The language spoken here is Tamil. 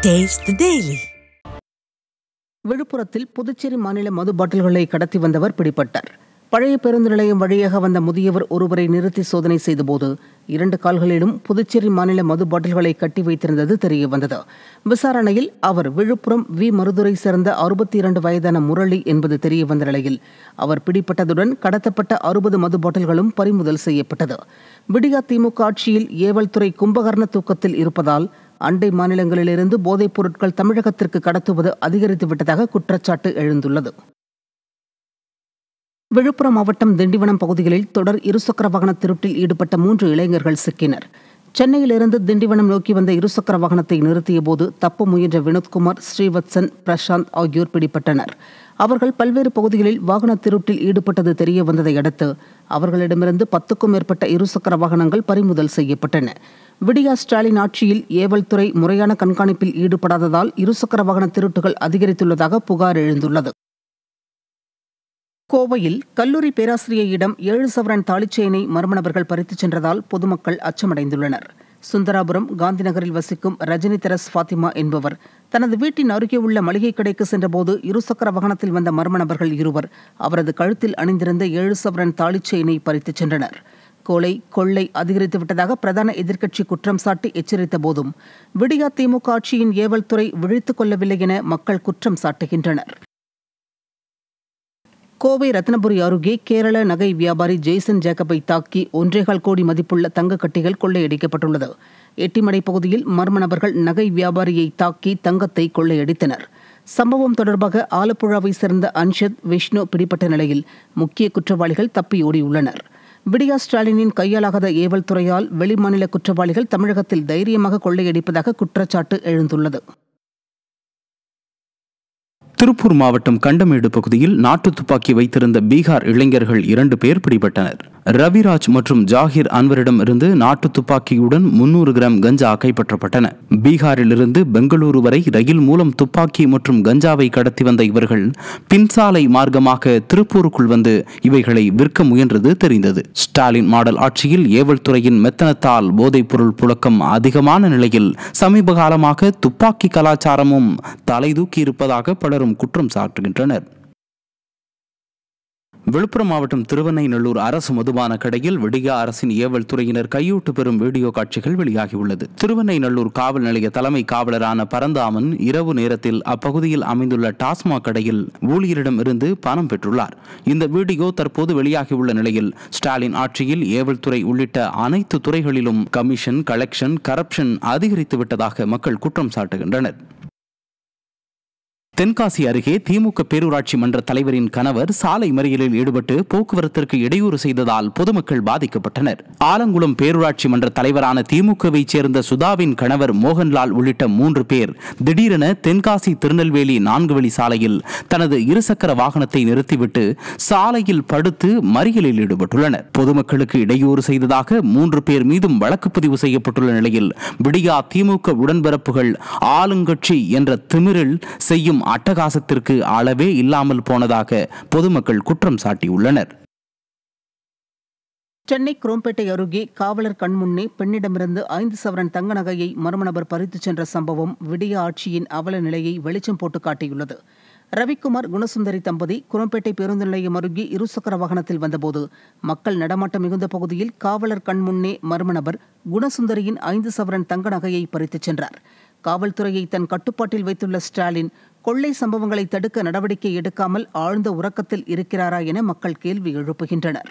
Taste the Daily. விழுப்புரத்தில் புதுச்சேரி மாநில மது பாட்டில்களை கடத்தி வந்தவர் பிடிபட்டார். பழைய பேருந்து நிலையம் வழியாக வந்த முதியவர் ஒருவரை நிறுத்தி சோதனை செய்தபோது 2 கால்களிலும் புதுச்சேரி மாநில மது பாட்டில்களை கட்டி வைத்திருந்தது தெரியவந்தது. விசாரணையில் அவர் விழுப்புரம் மருதுரை சேர்ந்த 62 வயதான முரளி என்பது தெரியவந்த நிலையில் அவர் பிடிப்பட்டதுடன் கடத்தப்பட்ட 60 மது பாட்டில்களும் பறிமுதல் செய்யப்பட்டது. விடியா திமுக ஆட்சியில் ஏவல் துறை கும்பகர்ண தூக்கத்தில் இருப்பதால் அண்டை மாநிலங்களிலிருந்து போதைப் பொருட்கள் தமிழகத்திற்கு கடத்துவது அதிகரித்துவிட்டதாக குற்றச்சாட்டு எழுந்துள்ளது. விழுப்புரம் மாவட்டம் திண்டிவனம் பகுதிகளில் தொடர் இருசக்கர வாகன திருட்டில் ஈடுபட்ட 3 இளைஞர்கள் சிக்கினர். சென்னையிலிருந்து திண்டிவனம் நோக்கி வந்த இருசக்கர வாகனத்தை நிறுத்திய போது தப்ப முயன்ற வினோத்குமார், ஸ்ரீவத்சன், பிரசாந்த் ஆகியோர் பிடிபட்டனர். அவர்கள் பல்வேறு பகுதிகளில் வாகன திருட்டில் ஈடுபட்டது தெரிய வந்ததை அடுத்து அவர்களிடமிருந்து 10க்கும் மேற்பட்ட இருசக்கர வாகனங்கள் பறிமுதல் செய்யப்பட்டன. விடியா ஸ்டாலின் ஆட்சியில் ஏவல் துறை முறையான கண்காணிப்பில் ஈடுபடாததால் இருசக்கர வாகன திருட்டுகள் அதிகரித்துள்ளதாக புகார் எழுந்துள்ளது. கோவையில் கல்லூரி பேராசிரியையிடம் 7 சவரன் தாலிச்செயினை மர்ம நபர்கள் பறித்துச் சென்றதால் பொதுமக்கள் அச்சமடைந்துள்ளனர். சுந்தராபுரம் காந்திநகரில் வசிக்கும் ரஜினி தெரஸ் ஃபாத்திமா என்பவர் தனது வீட்டின் அருகே உள்ள மளிகை கடைக்கு சென்றபோது இருசக்கர வாகனத்தில் வந்த மர்ம நபர்கள் இருவர் அவரது கழுத்தில் அணிந்திருந்த 7 சவரன் தாலிச்செயினை பறித்துச் சென்றனர். கொள்ளை அதிகரித்துவிட்டதாக பிரதான எதிர்க்கட்சி குற்றம் சாட்டி எச்சரித்த போதும் விடியா திமுக ஆட்சியின் ஏவல் துறை விழித்துக் கொள்ளவில்லை என மக்கள் குற்றம் சாட்டுகின்றனர். கோவை ரத்னபுரி அருகே கேரள நகை வியாபாரி ஜெய்சன் ஜேக்கபை தாக்கி 1.25 கோடி மதிப்புள்ள தங்க கட்டிகள் கொள்ளையடிக்கப்பட்டுள்ளது. எட்டிமடை பகுதியில் மர்ம நபர்கள் நகை வியாபாரியை தாக்கி தங்கத்தை கொள்ளையடித்தனர். சம்பவம் தொடர்பாக ஆலப்புழாவை சேர்ந்த அன்ஷத், விஷ்ணு பிடிப்பட்ட நிலையில் முக்கிய குற்றவாளிகள் தப்பியோடியுள்ளனர். விடியா ஸ்டாலினின் கையாலாகாத ஏவல் துறையால் வெளிமாநில குற்றவாளிகள் தமிழகத்தில் தைரியமாக கொள்ளையடிப்பதாக குற்றச்சாட்டு எழுந்துள்ளது. திருப்பூர் மாவட்டம் கண்டமேடு பகுதியில் நாட்டு துப்பாக்கி வைத்திருந்த பீகார் இளைஞர்கள் 2 பேர் பிடிபட்டனர். ரவிராஜ் மற்றும் ஜாகிர் அன்வரிடம் இருந்து நாட்டு துப்பாக்கியுடன் 300 கிராம் கஞ்சா கைப்பற்றப்பட்டன. பீகாரிலிருந்து பெங்களூரு வரை ரயில் மூலம் துப்பாக்கி மற்றும் கஞ்சாவை கடத்தி வந்த இவர்கள் பின்சாலை மார்க்கமாக திருப்பூருக்குள் வந்து இவைகளை விற்க முயன்றது தெரிந்தது. ஸ்டாலின் மாடல் ஆட்சியில் ஏவல் துறையின் மெத்தனத்தால் போதைப் பொருள் புழக்கம் அதிகமான நிலையில் சமீப காலமாக துப்பாக்கி கலாச்சாரமும் தலைதூக்கி இருப்பதாக பலரும் குற்றம் சாட்டுகின்றனர். விழுப்புரம் மாவட்டம் திருவெண்ணைநல்லூர் அரசு மதுபான கடையில் விடியா அரசின் ஏவல் துறையினர் கையூட்டு பெறும் வீடியோ காட்சிகள் வெளியாகியுள்ளது. திருவெண்ணைநல்லூர் காவல் நிலைய தலைமை காவலரான பரந்தாமன் இரவு நேரத்தில் அப்பகுதியில் அமைந்துள்ள டாஸ்மாக் கடையில் ஊழியரிடம் இருந்து பணம் பெற்றுள்ளார். இந்த வீடியோ தற்போது வெளியாகியுள்ள நிலையில் ஸ்டாலின் ஆட்சியில் ஏவல் துறை உள்ளிட்ட அனைத்து துறைகளிலும் கமிஷன், கலெக்ஷன், கரப்ஷன் அதிகரித்து விட்டதாக மக்கள் குற்றம் சாட்டுகின்றனர். தென்காசி அருகே திமுக பேரூராட்சி மன்ற தலைவரின் கணவர் சாலை மறியலில் ஈடுபட்டு போக்குவரத்திற்கு இடையூறு செய்ததால் பொதுமக்கள் பாதிக்கப்பட்டனர். ஆலங்குளம் பேரூராட்சி மன்ற தலைவரான திமுகவை சேர்ந்த சுதாவின் கணவர் மோகன்லால் உள்ளிட்ட 3 பேர் திடீரென தென்காசி திருநெல்வேலி 4 வழி சாலையில் தனது இருசக்கர வாகனத்தை நிறுத்திவிட்டு சாலையில் படுத்து மறியலில் ஈடுபட்டுள்ளனர். பொதுமக்களுக்கு இடையூறு செய்ததாக 3 பேர் மீதும் வழக்கு பதிவு செய்யப்பட்டுள்ள நிலையில் விடியா திமுக உடன்பிறப்புகள் ஆளுங்கட்சி என்ற திமிரில் செய்யும் அட்டகாசத்திற்கு அளவே இல்லாமல் போனதாக பொதுமக்கள் குற்றம் சாட்டியுள்ளனர். சென்னை குரோம்பேட்டை அருகே காவலர் கண்முன்னே பெண்ணிடமிருந்து 5 சவரன் தங்க நகையை மர்ம நபர் பறித்துச் சென்ற சம்பவம் விடியா ஆட்சியின் அவல நிலையை வெளிச்சம் போட்டு காட்டியுள்ளது. ரவிக்குமார், குணசுந்தரி தம்பதி குரோம்பேட்டை பேருந்து நிலையம் அருகே இருசக்கர வாகனத்தில் வந்தபோது மக்கள் நடமாட்டம் மிகுந்த பகுதியில் காவலர் கண்முன்னே மர்ம நபர் குணசுந்தரியின் 5 சவரன் தங்க நகையை பறித்துச் சென்றார். காவல்துறையை தன் கட்டுப்பாட்டில் வைத்துள்ள ஸ்டாலின் கொள்ளை சம்பவங்களை தடுக்க நடவடிக்கை எடுக்காமல் ஆழ்ந்த உறக்கத்தில் இருக்கிறாரா என மக்கள் கேள்வி எழுப்புகின்றனர்.